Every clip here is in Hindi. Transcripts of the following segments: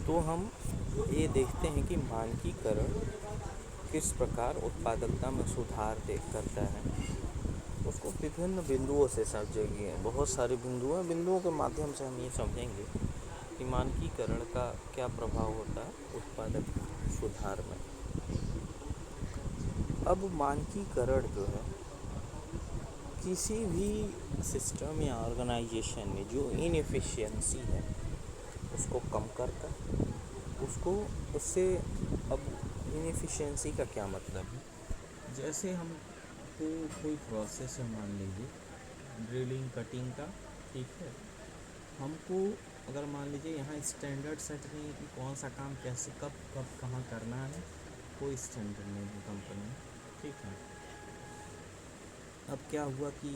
तो हम ये देखते हैं कि मानकीकरण किस प्रकार उत्पादकता में सुधार करता है। उसको विभिन्न बिंदुओं से समझेंगे। बहुत सारे बिंदुओं के माध्यम से हम ये समझेंगे कि मानकीकरण का क्या प्रभाव होता है उत्पादक सुधार में। अब मानकीकरण जो है किसी भी सिस्टम या ऑर्गेनाइजेशन में जो इनएफिशिएंसी है उसको कम करता है। उससे अब इनएफिशिएंसी का क्या मतलब है, जैसे हमको कोई प्रोसेस है, मान लीजिए ड्रिलिंग कटिंग का, ठीक है। हमको अगर मान लीजिए यहाँ स्टैंडर्ड सेट नहीं है कि कौन सा काम कैसे कब कहाँ करना है, कोई स्टैंडर्ड नहीं है कंपनी में, ठीक है। अब क्या हुआ कि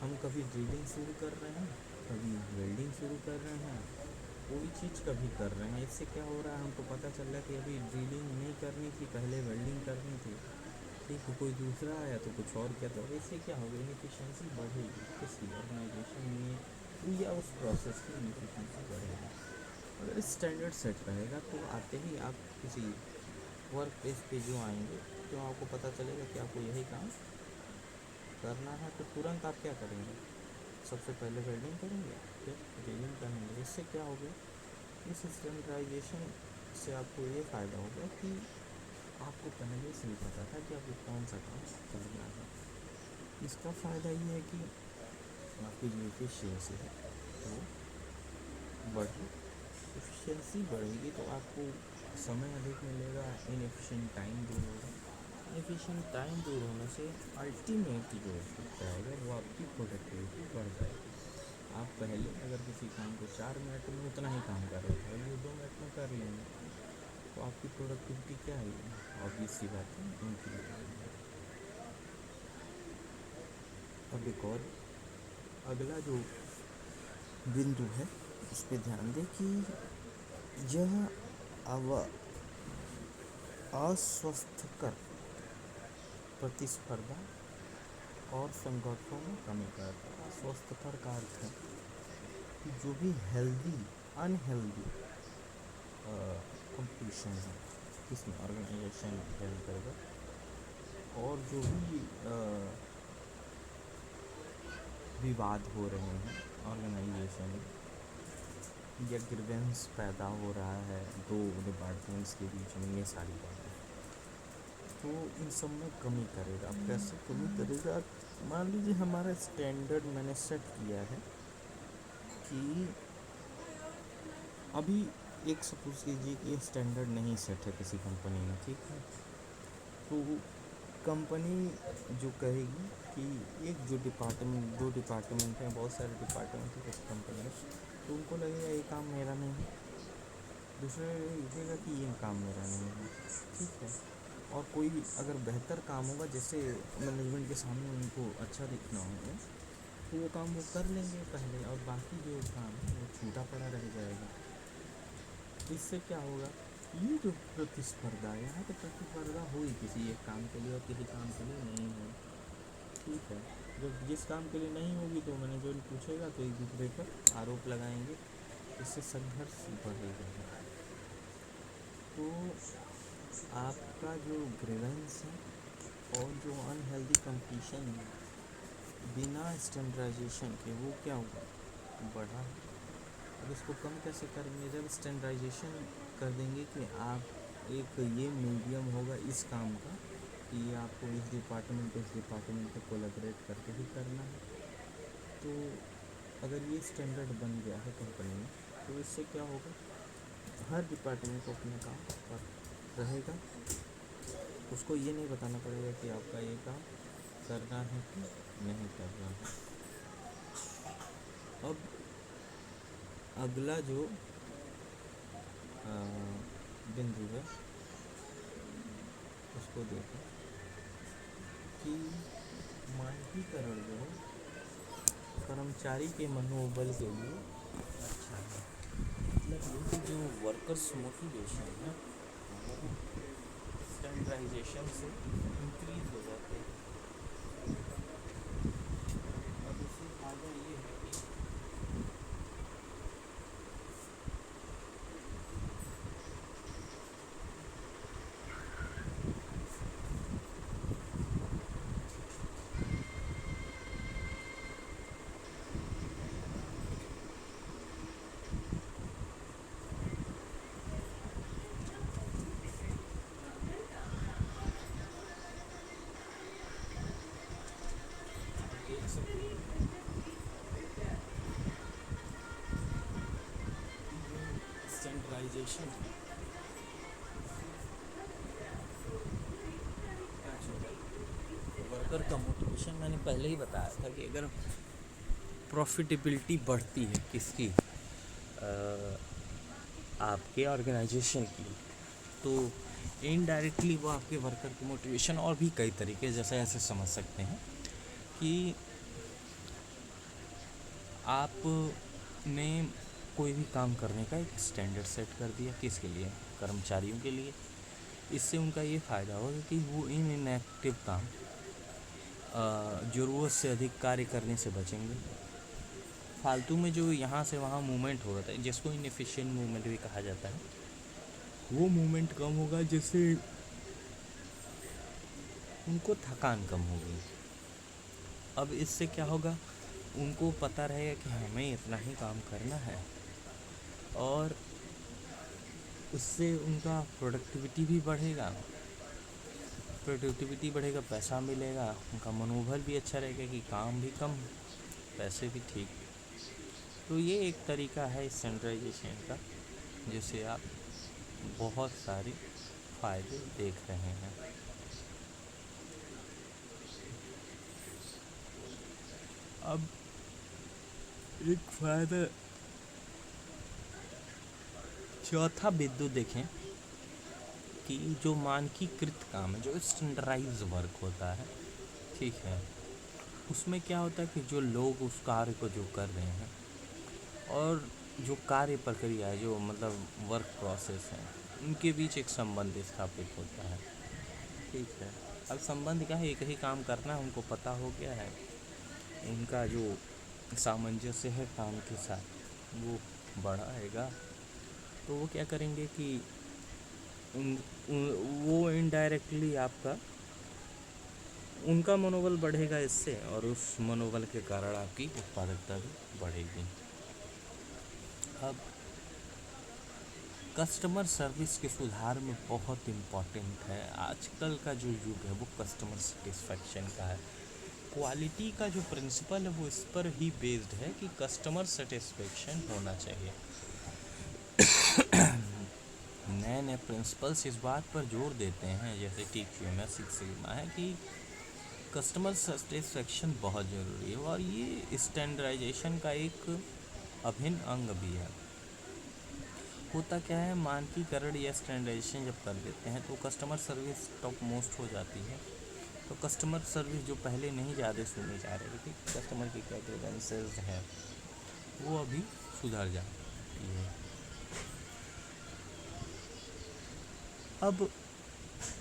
हम कभी ड्रिलिंग शुरू कर रहे हैं, कभी वेल्डिंग शुरू कर रहे हैं, कोई चीज़ कभी कर रहे हैं। इससे क्या हो रहा है, हमको पता चल रहा है कि अभी ड्रिलिंग नहीं करनी थी, पहले वेल्डिंग करनी थी, ठीक है। कोई दूसरा आया तो कुछ और किया, तो इससे क्या होगा, इनएफिशिएंसी बढ़ेगी किसी ऑर्गेनाइजेशन में या उस प्रोसेस की इनएफिशिएंसी बढ़ेगी। अगर स्टैंडर्ड सेट रहेगा तो आते ही आप किसी वर्क प्लेस पे जो आएंगे तो आपको पता चलेगा कि आपको यही काम करना है, तो तुरंत आप क्या करेंगे, सबसे पहले वेल्डिंग करेंगे, फिर ड्रिलिंग करेंगे। इससे क्या हो गया, इस स्टैंडर्डाइजेशन से आपको ये फ़ायदा होगा कि आपको पहले से ही पता था कि आपको कौन सा काम करना है। इसका फ़ायदा ये है कि आपकी जो एफिशिएंसी है वो बढ़ी। एफिशिएंसी बढ़ेगी तो आपको समय अधिक मिलेगा, इनएफिशिएंट टाइम दूर होगा। इनएफिशिएंट टाइम दूर होने से अल्टीमेट जो इफेक्ट आएगा वो आपकी प्रोडक्टिविटी बढ़ जाएगी। आप पहले अगर किसी काम को 4 मिनट में उतना ही काम कर रहे थे, अभी 2 मिनट में कर लेंगे, तो आपकी प्रोडक्टिविटी क्या है, ऑब्वियस सी बात है, इंक्रीज होगी। अब एक और अगला जो बिंदु है उस पर ध्यान दें कि यह अस्वस्थकर प्रतिस्पर्धा और संगठनों में कमी करता है। अस्वस्थकर का अर्थ है कि जो भी अनहेल्दी कंपटीशन है इसमें ऑर्गेनाइजेशन हेल्प करेगा, और जो भी विवाद हो रहे हैं ऑर्गेनाइजेशन में या ग्रीवेंस पैदा हो रहा है दो डिपार्टमेंट्स के बीच में, ये सारी बातें तो इन सब में कमी करेगा। अब कैसे कमी करेगा, मान लीजिए हमारा स्टैंडर्ड मैंने सेट किया है कि अभी एक सपोज कीजिए कि स्टैंडर्ड नहीं सेट है किसी कंपनी में, ठीक है। तो कंपनी जो कहेगी कि दो डिपार्टमेंट हैं, बहुत सारे डिपार्टमेंट है किसी कंपनी में, तो उनको लगेगा ये काम मेरा नहीं है, दूसरे लगेगा कि ये काम मेरा नहीं है, ठीक है। और कोई अगर बेहतर काम होगा, जैसे मैनेजमेंट के सामने उनको अच्छा दिखना होगा, तो वो काम वो कर लेंगे पहले, और बाकी जो काम है वो छूटा पड़ा रह जाएगा। इससे क्या होगा, ये जो प्रतिस्पर्धा है, यहाँ तो प्रतिस्पर्धा हुई किसी एक काम के लिए और किसी काम के लिए नहीं है, ठीक है। जब जिस काम के लिए नहीं होगी तो मैनेजर पूछेगा तो एक दूसरे पर आरोप लगाएंगे, इससे संघर्ष बढ़ेगा। तो आपका जो ग्रीवेंस है और जो अनहेल्दी कंपटीशन है बिना स्टैंडर्डाइजेशन के, वो क्या हुआ, बढ़ा। अब इसको कम कैसे करेंगे, जब स्टैंडर्डाइजेशन कर देंगे कि आप एक ये मीडियम होगा इस काम का कि आपको इस डिपार्टमेंट पे कोलैबोरेट करके ही करना है। तो अगर ये स्टैंडर्ड बन गया है कंपनी में, तो इससे क्या होगा, हर डिपार्टमेंट को अपना काम पर रहेगा, उसको ये नहीं बताना पड़ेगा कि आपका ये काम करना है कि नहीं करना है। अब अगला जो बिंदु है उसको देखें कि मानकीकरण जो है कर्मचारी के मनोबल के लिए अच्छा है। मतलब ये जो वर्कर्स मोटिवेशन है स्टैंडर्डाइजेशन से इंक्रीज हो जाते हैं। अब इससे फायदा ये है कि स्टैंडर्डाइजेशन वर्कर का मोटिवेशन मैंने पहले ही बताया था कि अगर प्रॉफिटेबिलिटी बढ़ती है किसकी, आपके ऑर्गेनाइजेशन की, तो इनडायरेक्टली वो आपके वर्कर की मोटिवेशन और भी कई तरीके जैसे ऐसे समझ सकते हैं कि आपने कोई भी काम करने का एक स्टैंडर्ड सेट कर दिया, किसके लिए, कर्मचारियों के लिए। इससे उनका ये फ़ायदा होगा कि वो इनएक्टिव काम, ज़रूरत से अधिक कार्य करने से बचेंगे। फालतू में जो यहाँ से वहाँ मूवमेंट हो रहा था, जिसको इनएफिशिएंट मूवमेंट भी कहा जाता है, वो मूवमेंट कम होगा, जिससे उनको थकान कम होगी। अब इससे क्या होगा, उनको पता रहेगा कि हमें इतना ही काम करना है, और उससे उनका प्रोडक्टिविटी भी बढ़ेगा। पैसा मिलेगा, उनका मनोबल भी अच्छा रहेगा कि काम भी कम, पैसे भी ठीक। तो ये एक तरीका है स्टैंडर्डाइजेशन का, जिससे आप बहुत सारे फ़ायदे देख रहे हैं। अब एक फ़ायदा, चौथा बिंदु देखें कि जो मानकीकृत काम है, जो स्टैंडर्डाइज वर्क होता है, ठीक है, उसमें क्या होता है कि जो लोग उस कार्य को जो कर रहे हैं और जो कार्य प्रक्रिया है, जो मतलब वर्क प्रोसेस है, उनके बीच एक संबंध स्थापित होता है, ठीक है। अब संबंध क्या है, एक ही काम करना है, उनको पता हो गया है, उनका जो सामंजस्य है काम के साथ वो बढ़ाएगा। तो वो क्या करेंगे कि वो इनडायरेक्टली आपका, उनका मनोबल बढ़ेगा इससे, और उस मनोबल के कारण आपकी उत्पादकता भी बढ़ेगी। अब कस्टमर सर्विस के सुधार में बहुत इम्पॉर्टेंट है, आजकल का जो युग है वो कस्टमर सेटिस्फेक्शन का है। क्वालिटी का जो प्रिंसिपल है वो इस पर ही बेस्ड है कि कस्टमर सेटिस्फेक्शन होना चाहिए। नए नए प्रिंसिपल्स इस बात पर जोर देते हैं, जैसे TQM सिक्स सिग्मा है, कि कस्टमर सेटिस्फेक्शन बहुत ज़रूरी है, और ये स्टैंडर्डाइजेशन का एक अभिन्न अंग भी है। होता क्या है, मानकीकरण या स्टैंडर्डाइजेशन जब कर देते हैं तो कस्टमर सर्विस टॉप मोस्ट हो जाती है। तो कस्टमर सर्विस जो पहले नहीं ज़्यादा सुनी जा रही थी, कस्टमर की क्या ग्रीवेंसेस हैं, वो अभी सुधर जाती है। अब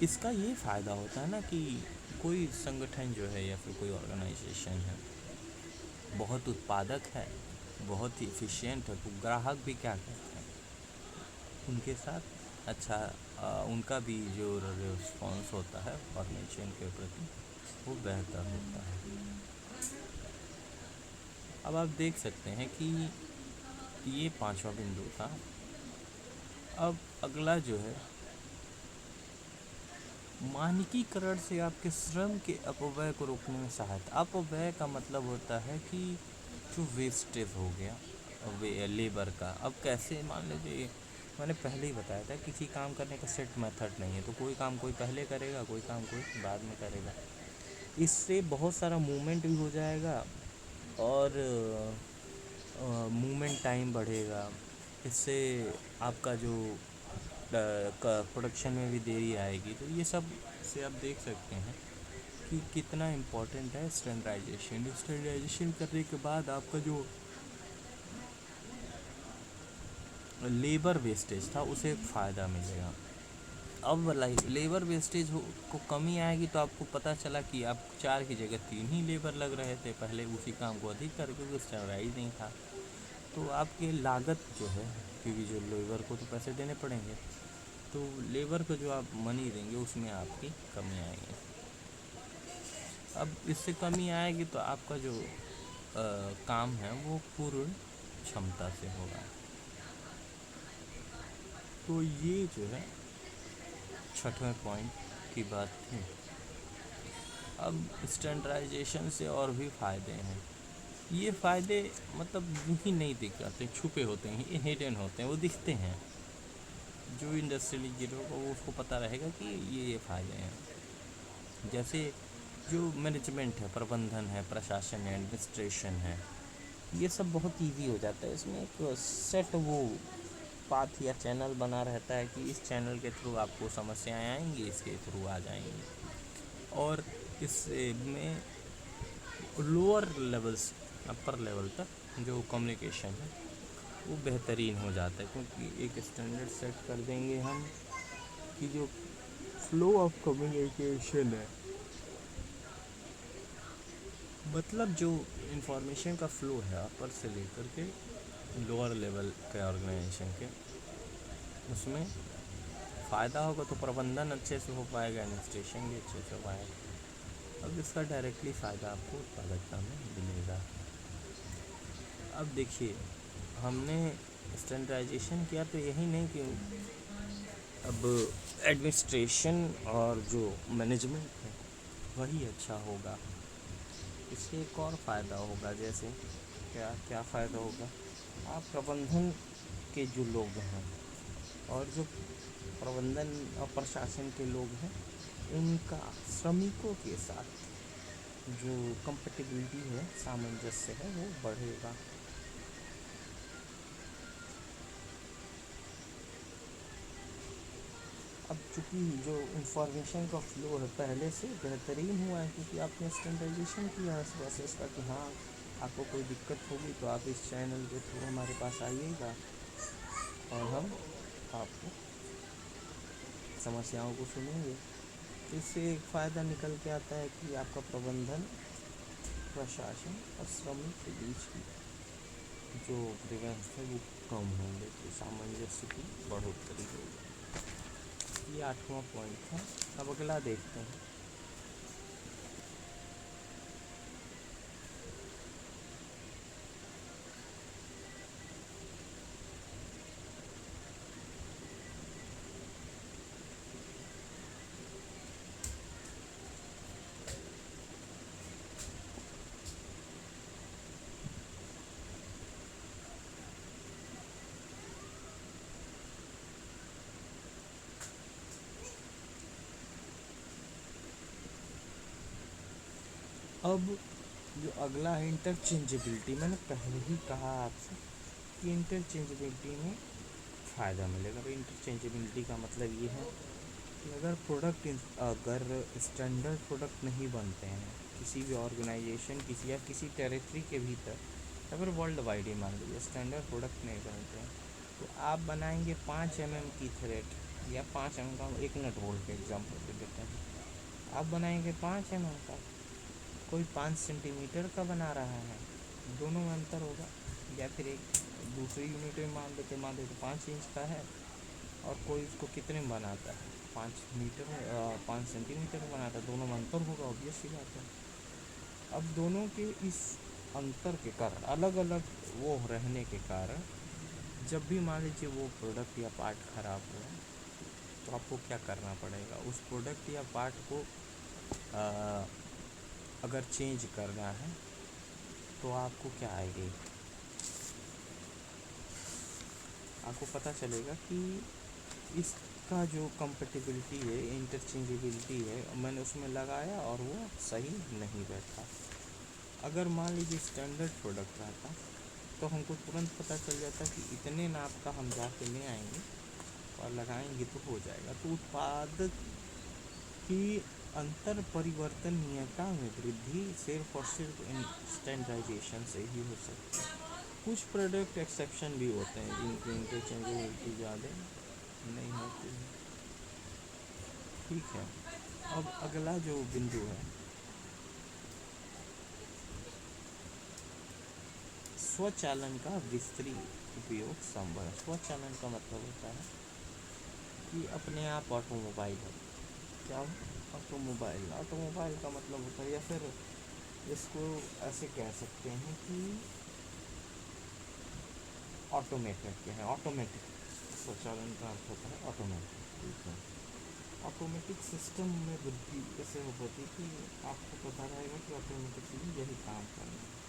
इसका ये फ़ायदा होता है ना कि कोई संगठन जो है या फिर कोई ऑर्गेनाइजेशन है बहुत उत्पादक है, बहुत ही एफिशिएंट है, तो ग्राहक भी क्या करते हैं, उनके साथ अच्छा उनका भी जो रिस्पॉन्स होता है ऑर्गेनाइजेशन के प्रति वो बेहतर होता है। अब आप देख सकते हैं कि ये पांचवा बिंदु था। अब अगला जो है, मानकीकरण से आपके श्रम के अपव्यय को रोकने में सहायता। अपव्यय का मतलब होता है कि जो वेस्टेज हो गया लेबर का। अब कैसे, मान लीजिए मैंने पहले ही बताया था, किसी काम करने का सेट मेथड नहीं है, तो कोई काम कोई पहले करेगा, कोई काम कोई बाद में करेगा। इससे बहुत सारा मूवमेंट भी हो जाएगा और मूवमेंट टाइम बढ़ेगा। इससे आपका जो प्रोडक्शन में भी देरी आएगी। तो ये सब से आप देख सकते हैं कि कितना इम्पोर्टेंट है स्टैंडर्डाइजेशन करने के बाद आपका जो लेबर वेस्टेज था उसे फ़ायदा मिलेगा। अब लेबर वेस्टेज को कमी आएगी तो आपको पता चला कि आप 4 की जगह 3 ही लेबर लग रहे थे पहले उसी काम को अधिक करके, क्योंकि स्टैंडर्डाइज नहीं था। तो आपकी लागत जो है, क्योंकि जो लेबर को तो पैसे देने पड़ेंगे, तो लेबर को जो आप मनी देंगे उसमें आपकी कमी आएगी। अब इससे कमी आएगी तो आपका जो काम है वो पूर्ण क्षमता से होगा। तो ये जो है छठवें पॉइंट की बात थी। अब स्टैंडर्डाइजेशन से और भी फ़ायदे हैं। ये फ़ायदे मतलब ही नहीं दिखते, छुपे होते हैं, हिडन होते हैं, वो दिखते हैं। जो इंडस्ट्रियलिस्ट होगा वो उसको पता रहेगा कि ये फ़ायदे हैं। जैसे जो मैनेजमेंट है, प्रबंधन है, प्रशासन है, एडमिनिस्ट्रेशन है, ये सब बहुत इजी हो जाता है। इसमें एक सेट वो पाथ या चैनल बना रहता है कि इस चैनल के थ्रू आपको समस्याएं आएंगी, इसके थ्रू आ जाएंगी। और इसमें लोअर लेवल्स अपर लेवल तक जो कम्युनिकेशन है वो बेहतरीन हो जाता है, क्योंकि एक स्टैंडर्ड सेट कर देंगे हम कि जो फ्लो ऑफ कम्युनिकेशन है, मतलब जो इंफॉर्मेशन का फ्लो है अपर से लेकर के लोअर लेवल के ऑर्गेनाइजेशन के, उसमें फ़ायदा होगा तो प्रबंधन अच्छे से हो पाएगा, एडमिनिस्ट्रेशन भी अच्छे से हो पाएगा। अब इसका डायरेक्टली फ़ायदा आपको उत्पादकता में मिलेगा। अब देखिए, हमने स्टैंडर्डाइजेशन किया तो यही नहीं कि अब एडमिनिस्ट्रेशन और जो मैनेजमेंट है वही अच्छा होगा। इससे एक और फ़ायदा होगा। जैसे क्या क्या फ़ायदा होगा, आप प्रबंधन के जो लोग हैं और जो प्रबंधन और प्रशासन के लोग हैं, उनका श्रमिकों के साथ जो कंपेटिबिलिटी है, सामंजस्य है, वो बढ़ेगा। अब चूँकि जो इंफॉर्मेशन का फ्लो है पहले से बेहतरीन हुआ है, क्योंकि आपने स्टैंडर्डाइजेशन किया है इस प्रोसेस का कि हाँ, आपको कोई दिक्कत होगी तो आप इस चैनल के थ्रू हमारे पास आइएगा और हम आपको समस्याओं को सुनेंगे। तो इससे एक फ़ायदा निकल के आता है कि आपका प्रबंधन, प्रशासन और श्रमिक के बीच की जो ग्रीवेंस है वो कम होंगे, तो सामंजस्य की बढ़ोतरी होगी। ये 8वां पॉइंट था। अब अगला देखते हैं। अब जो अगला है इंटरचेंजेबिलिटी, मैंने पहले ही कहा आपसे कि इंटरचेंजेबिलिटी में फ़ायदा मिलेगा। भाई इंटरचेंजेबिलिटी का मतलब ये है कि अगर स्टैंडर्ड प्रोडक्ट नहीं बनते हैं किसी भी ऑर्गेनाइजेशन किसी टेरिटरी के भीतर, या फिर वर्ल्ड वाइड ही मान लीजिए स्टैंडर्ड प्रोडक्ट नहीं बनते हैं, तो आप बनाएंगे 5 mm की थ्रेड या 5 mm का, एक नट बोल्ट के एग्जाम्पल पे देते हैं, आप बनाएंगे 5 mm का, कोई 5 सेंटीमीटर का बना रहा है, दोनों में अंतर होगा। या फिर एक दूसरी यूनिट में मान लेते 5 इंच का है और कोई इसको कितने में बनाता है, 5 सेंटीमीटर में बनाता है, दोनों में अंतर होगा, ऑब्वियस सी बात है। अब दोनों के इस अंतर के कारण, अलग अलग वो रहने के कारण, जब भी मान लीजिए वो प्रोडक्ट या पार्ट ख़राब हो तो आपको क्या करना पड़ेगा, उस प्रोडक्ट या पार्ट को अगर चेंज करना है तो आपको क्या आएगी, आपको पता चलेगा कि इसका जो कंपेटिबिलिटी है, इंटरचेंजेबिलिटी है, मैंने उसमें लगाया और वो सही नहीं बैठा। अगर मान लीजिए स्टैंडर्ड प्रोडक्ट रहता तो हमको तुरंत पता चल जाता कि इतने नाप का हम जाके ले आएंगे और लगाएंगे तो हो जाएगा। तो उत्पाद की अंतर परिवर्तनीयता में वृद्धि सिर्फ और सिर्फ स्टैंडर्डाइजेशन से ही हो सकती है। कुछ प्रोडक्ट एक्सेप्शन भी होते हैं जिनकी इंटरचेंजेबिलिटी ज़्यादा नहीं होती है। ठीक है, अब अगला जो बिंदु है, स्वचालन का विस्तृत उपयोग संभव है। स्वचालन का मतलब होता है कि अपने आप ऑटोमोबाइल है, क्या ऑटोमोबाइल का मतलब होता है, या फिर इसको ऐसे कह सकते हैं कि ऑटोमेटेड के हैं, ऑटोमेटिक स्वचालन का अर्थ होता है ऑटोमेटिक। ठीक है, ऑटोमेटिक सिस्टम में वृद्धि कैसे हो पाती कि आपको पता रहेगा कि ऑटोमेटिकली यही काम करना है।